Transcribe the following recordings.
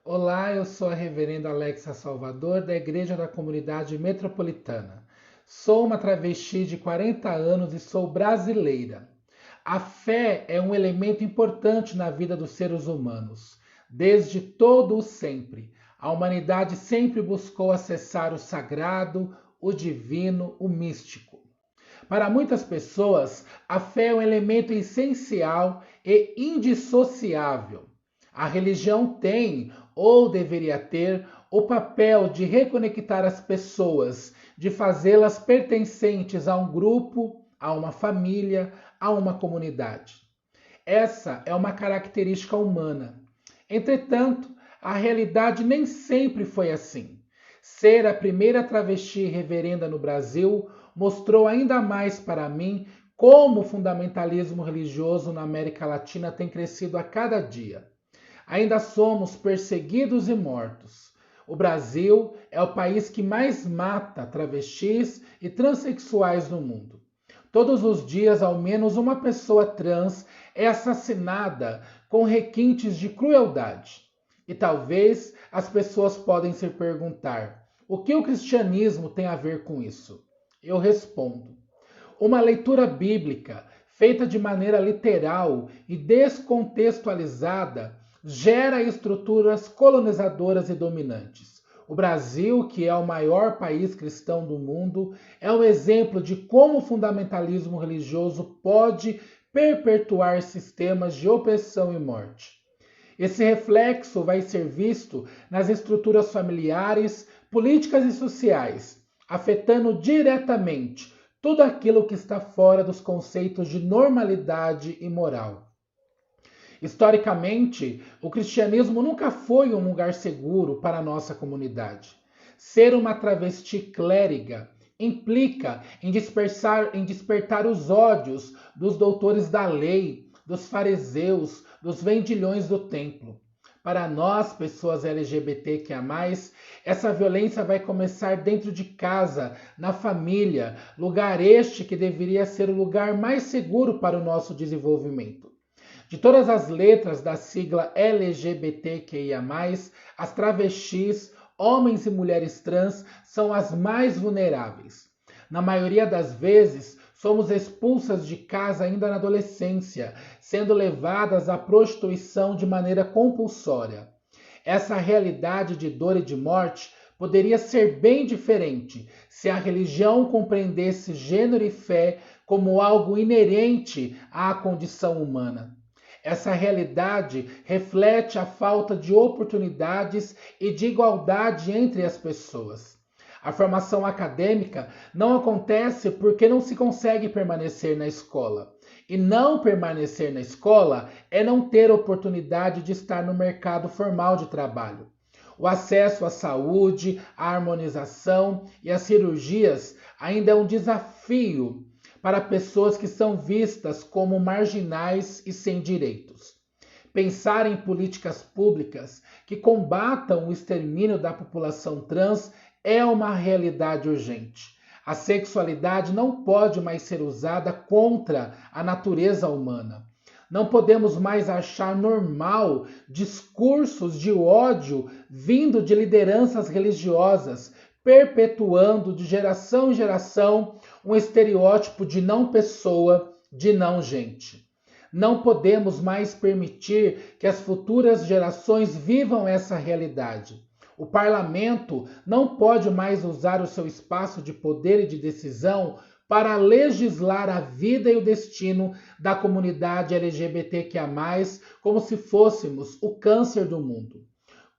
Olá, eu sou a reverenda Alexa Salvador, da Igreja da Comunidade Metropolitana. Sou uma travesti de 40 anos e sou brasileira. A fé é um elemento importante na vida dos seres humanos. Desde todo o sempre, a humanidade sempre buscou acessar o sagrado, o divino, o místico. Para muitas pessoas, a fé é um elemento essencial e indissociável. A religião tem, ou deveria ter, o papel de reconectar as pessoas, de fazê-las pertencentes a um grupo, a uma família, a uma comunidade. Essa é uma característica humana. Entretanto, a realidade nem sempre foi assim. Ser a primeira travesti reverenda no Brasil mostrou ainda mais para mim como o fundamentalismo religioso na América Latina tem crescido a cada dia. Ainda somos perseguidos e mortos. O Brasil é o país que mais mata travestis e transexuais no mundo. Todos os dias, ao menos uma pessoa trans é assassinada com requintes de crueldade. E talvez as pessoas podem se perguntar: o que o cristianismo tem a ver com isso? Eu respondo: uma leitura bíblica feita de maneira literal e descontextualizada gera estruturas colonizadoras e dominantes. O Brasil, que é o maior país cristão do mundo, é um exemplo de como o fundamentalismo religioso pode perpetuar sistemas de opressão e morte. Esse reflexo vai ser visto nas estruturas familiares, políticas e sociais, afetando diretamente tudo aquilo que está fora dos conceitos de normalidade e moral. Historicamente, o cristianismo nunca foi um lugar seguro para a nossa comunidade. Ser uma travesti clériga implica em despertar os ódios dos doutores da lei, dos fariseus, dos vendilhões do templo. Para nós, pessoas LGBTQIA+, essa violência vai começar dentro de casa, na família, lugar este que deveria ser o lugar mais seguro para o nosso desenvolvimento. De todas as letras da sigla LGBTQIA+, as travestis, homens e mulheres trans são as mais vulneráveis. Na maioria das vezes, somos expulsas de casa ainda na adolescência, sendo levadas à prostituição de maneira compulsória. Essa realidade de dor e de morte poderia ser bem diferente se a religião compreendesse gênero e fé como algo inerente à condição humana. Essa realidade reflete a falta de oportunidades e de igualdade entre as pessoas. A formação acadêmica não acontece porque não se consegue permanecer na escola. E não permanecer na escola é não ter oportunidade de estar no mercado formal de trabalho. O acesso à saúde, à harmonização e às cirurgias ainda é um desafio para pessoas que são vistas como marginais e sem direitos. Pensar em políticas públicas que combatam o extermínio da população trans é uma realidade urgente. A sexualidade não pode mais ser usada contra a natureza humana. Não podemos mais achar normal discursos de ódio vindo de lideranças religiosas, perpetuando de geração em geração um estereótipo de não pessoa, de não gente. Não podemos mais permitir que as futuras gerações vivam essa realidade. O parlamento não pode mais usar o seu espaço de poder e de decisão para legislar a vida e o destino da comunidade LGBTQIA+, como se fôssemos o câncer do mundo.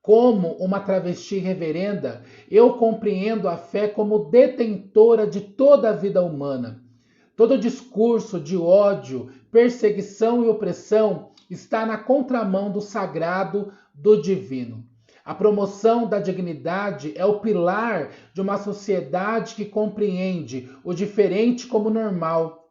Como uma travesti reverenda, eu compreendo a fé como detentora de toda a vida humana. Todo discurso de ódio, perseguição e opressão está na contramão do sagrado, do divino. A promoção da dignidade é o pilar de uma sociedade que compreende o diferente como normal.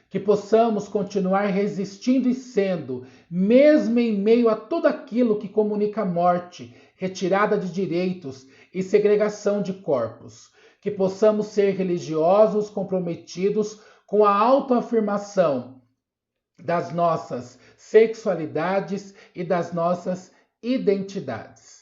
Que possamos continuar resistindo e sendo, mesmo em meio a tudo aquilo que comunica morte, retirada de direitos e segregação de corpos. Que possamos ser religiosos comprometidos com a autoafirmação das nossas sexualidades e das nossas identidades.